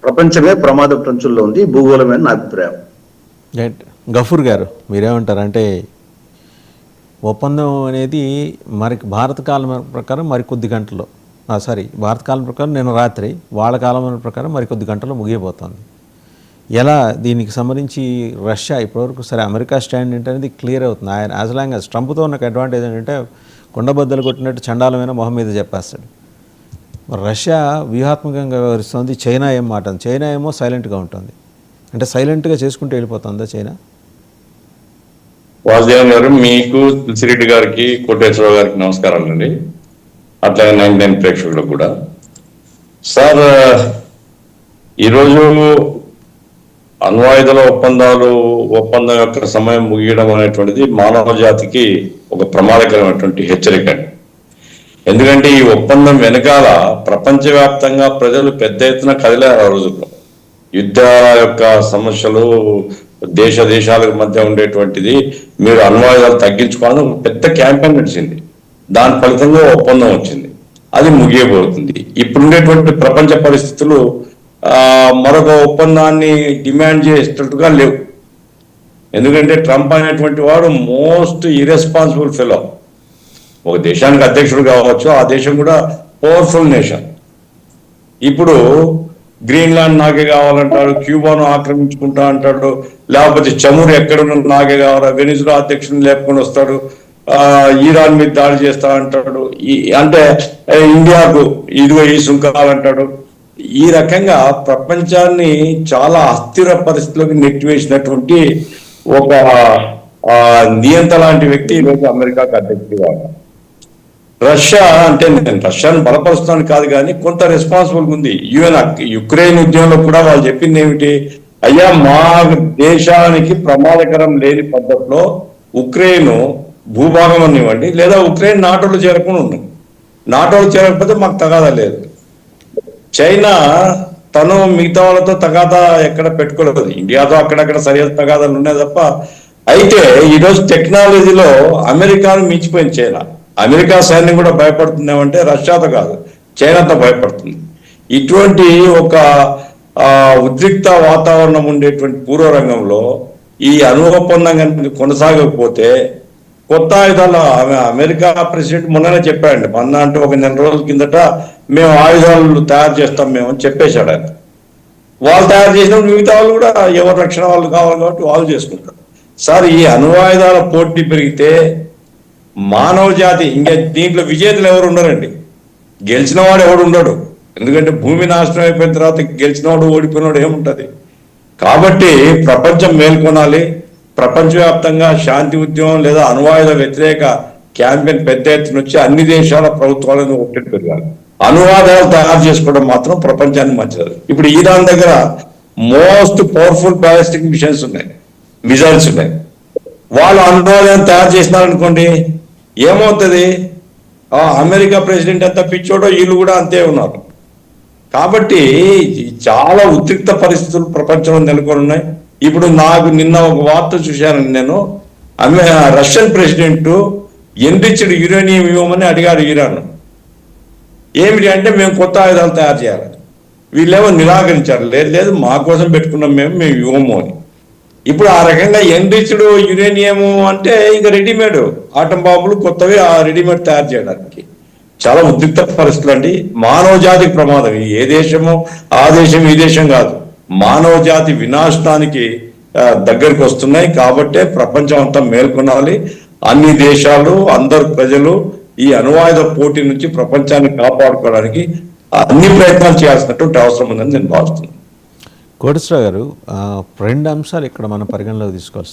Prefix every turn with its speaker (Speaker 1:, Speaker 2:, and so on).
Speaker 1: ప్రపంచమే ప్రమాద పంచుల్లో ఉంది, భూగోళమే నా అభిప్రాయం.
Speaker 2: గఫూర్ గారు మీరేమంటారు? అంటే ఒప్పందం అనేది భారత కాలం ప్రకారం మరికొద్ది గంటల్లో, భారత కాలం ప్రకారం నిన్న రాత్రి, వాళ్ళ కాలం ప్రకారం మరికొద్ది గంటల్లో ముగియబోతోంది. ఎలా దీనికి సంబంధించి రష్యా ఇప్పటివరకు అమెరికా స్టాండ్ ఏంటనేది క్లియర్ అవుతుంది. ఆయన యాజ్ లాంగ్ యాజ్ ట్రంప్తో ఉన్న అడ్వాంటేజ్ ఏంటంటే కొండబద్దలు కొట్టినట్టు చండాలమైన మొహం మీద చెప్పేస్తాడు. రష్యా వ్యూహాత్మకంగా వ్యవహరిస్తుంది, చైనా ఏం మాట, చైనా ఏమో సైలెంట్గా ఉంటుంది. అంటే సైలెంట్గా చేసుకుంటూ వెళ్ళిపోతుందా చైనా?
Speaker 3: వాసుదేవన్ గారు, మీకు తులసిరెడ్డి గారికి, కోటేశ్వరరావు గారికి నమస్కారాలండి. అట్లాగే 99 ప్రేక్షకులకు కూడా. సార్, ఈరోజు అణ్వాయుధాల ఒప్పందం యొక్క సమయం ముగియడం అనేటువంటిది మానవ జాతికి ఒక ప్రమాదకరమైనటువంటి హెచ్చరిక. ఎందుకంటే ఈ ఒప్పందం వెనకాల ప్రపంచవ్యాప్తంగా ప్రజలు పెద్ద ఎత్తున కదిలారు. ఆ రోజుల్లో యుద్ధాల యొక్క సమస్యలు, దేశాల మధ్య ఉండేటువంటిది, మీరు అణ్వాయుధాలు తగ్గించుకోవాలని ఒక పెద్ద క్యాంపెయిన్ నడిచింది. దాని ఫలితంగా ఒప్పందం వచ్చింది, అది ముగియబోతుంది. ఇప్పుడుండేటువంటి ప్రపంచ పరిస్థితులు మరొక ఒప్పందాన్ని డిమాండ్ చేసేటట్టుగా లేవు. ఎందుకంటే ట్రంప్ అనేటువంటి వాడు మోస్ట్ ఇర్రెస్పాన్సిబుల్ ఫెలో. ఒక దేశానికి అధ్యక్షుడు కావచ్చు, ఆ దేశం కూడా పవర్ఫుల్ నేషన్. ఇప్పుడు గ్రీన్లాండ్ నాకే కావాలంటాడు, క్యూబాను ఆక్రమించుకుంటా అంటాడు, లేకపోతే చమురు ఎక్కడున్న నాకే కావాలా, వెనిజులా అధ్యక్షుడిని లేపుకొని వస్తాడు, ఇరాన్ మీద దాడి చేస్తా అంటాడు, అంటే ఇండియాకు ఇదిగో ఈ సుంకాలంటాడు. ఈ రకంగా ప్రపంచాన్ని చాలా అస్థిర పరిస్థితులకు నెట్టివేసినటువంటి ఒక నియంత లాంటి వ్యక్తి ఈరోజు అమెరికాకు అధ్యక్షుడిగా ఉన్నారు. రష్యా అంటే నేను రష్యాను బలపరుస్తున్నాను కాదు, కానీ కొంత రెస్పాన్సిబుల్ ఉంది. యుక్రెయిన్ ఉద్యమంలో కూడా వాళ్ళు చెప్పింది ఏమిటి, అయ్యా మా దేశానికి ప్రమాదకరం లేని పద్ధతిలో ఉక్రెయిన్ భూభాగం అనివ్వండి, లేదా ఉక్రెయిన్ నాటోలో చేరకుండా ఉంది. నాటోలో చేరకపోతే మాకు తగాదా లేదు. చైనా తను మిగతా వాళ్ళతో తగాదా ఎక్కడ పెట్టుకోలేదు, ఇండియాతో అక్కడక్కడ సరిహద్దు తగాదాలు ఉన్నాయి తప్ప. అయితే ఈరోజు టెక్నాలజీలో అమెరికాను మించిపోయింది చైనా. అమెరికా సైన్యం కూడా భయపడుతుందేమంటే రష్యాతో కాదు, చైనాతో భయపడుతుంది. ఇటువంటి ఒక ఉద్రిక్త వాతావరణం ఉండేటువంటి పూర్వరంగంలో ఈ ఒప్పందం కనుక కొనసాగకపోతే కొత్త ఆయుధాలు, అమెరికా ప్రెసిడెంట్ మొన్ననే చెప్పాడండి, మొన్న అంటే ఒక నెల రోజుల కిందట, మేము ఆయుధాలు తయారు చేస్తాం మేము అని చెప్పేశాడు ఆయన. వాళ్ళు తయారు చేసినప్పుడు మిగతా వాళ్ళు కూడా ఎవరు రక్షణ వాళ్ళు కావాలి కాబట్టి వాళ్ళు చేసుకుంటారు. సార్, ఈ అణ్వాయుధాల పోటీ పెరిగితే మానవ జాతి ఇంకా దీంట్లో విజేతలు ఎవరు ఉండరండి, గెలిచిన వాడు ఎవడు ఉండడు. ఎందుకంటే భూమి నాశనం అయిపోయిన తర్వాత గెలిచినవాడు ఓడిపోయినవాడు ఏముంటుంది. కాబట్టి ప్రపంచం మేల్కొనాలి. ప్రపంచవ్యాప్తంగా శాంతి ఉద్యమం లేదా అణ్వాయుధ వ్యతిరేక క్యాంపెయిన్ పెద్ద ఎత్తున వచ్చి అన్ని దేశాల ప్రభుత్వాలను ఒత్తిడి పెరగాలి. అణ్వాయుధాలు తయారు చేసుకోవడం మాత్రం ప్రపంచానికి మంచిది. ఇప్పుడు ఇరాన్ దగ్గర మోస్ట్ పవర్ఫుల్ బ్యాలిస్టిక్ మిసైల్స్ ఉన్నాయి. వాళ్ళు అణ్వాయుధాన్ని తయారు చేసినారనుకోండి, ఏమవుతుంది? అమెరికా ప్రెసిడెంట్ ఎంత పిచ్చోడో వీళ్ళు కూడా అంతే ఉన్నారు. కాబట్టి చాలా ఉద్రిక్త పరిస్థితులు ప్రపంచంలో నెలకొని ఉన్నాయి. ఇప్పుడు నాకు నిన్న ఒక వార్త చూశాను నేను, రష్యన్ ప్రెసిడెంట్ ఎన్రిచ్డ్ యురేనియం ఇవ్వమని అడిగారు ఇరాన్. ఏమిటి అంటే మేము కొత్త ఆయుధాలు తయారు చేయాలి. వీళ్ళేమో నిరాకరించారు, లేదు మా కోసం పెట్టుకున్నాం, మేము ఇవ్వము అని. ఇప్పుడు ఆ రకంగా ఎన్రిచ్డ్ యురేనియం అంటే ఇంకా రెడీమేడ్ ఆటం బాంబులు కొత్తవి రెడీమేడ్ తయారు చేయడానికి చాలా ఉద్రిక్త పరిస్థితులు అండి. మానవ జాతికి ప్రమాదం. ఏ దేశమో ఆ దేశం ఈ దేశం కాదు, మానవ జాతి వినాశనానికి దగ్గరికి వస్తున్నాయి. కాబట్టే ప్రపంచం అంతా మేల్కొనాలి. అన్ని దేశాలు, అందరు ప్రజలు ఈ అణ్వాయుధ పోటీ నుంచి ప్రపంచాన్ని కాపాడుకోవడానికి అన్ని ప్రయత్నాలు చేయాల్సినటువంటి అవసరం ఉందని నేను భావిస్తున్నాను.
Speaker 2: కోటేశ్వరరావు గారు, రెండు అంశాలు ఇక్కడ మనం పరిగణలోకి తీసుకోవాలి.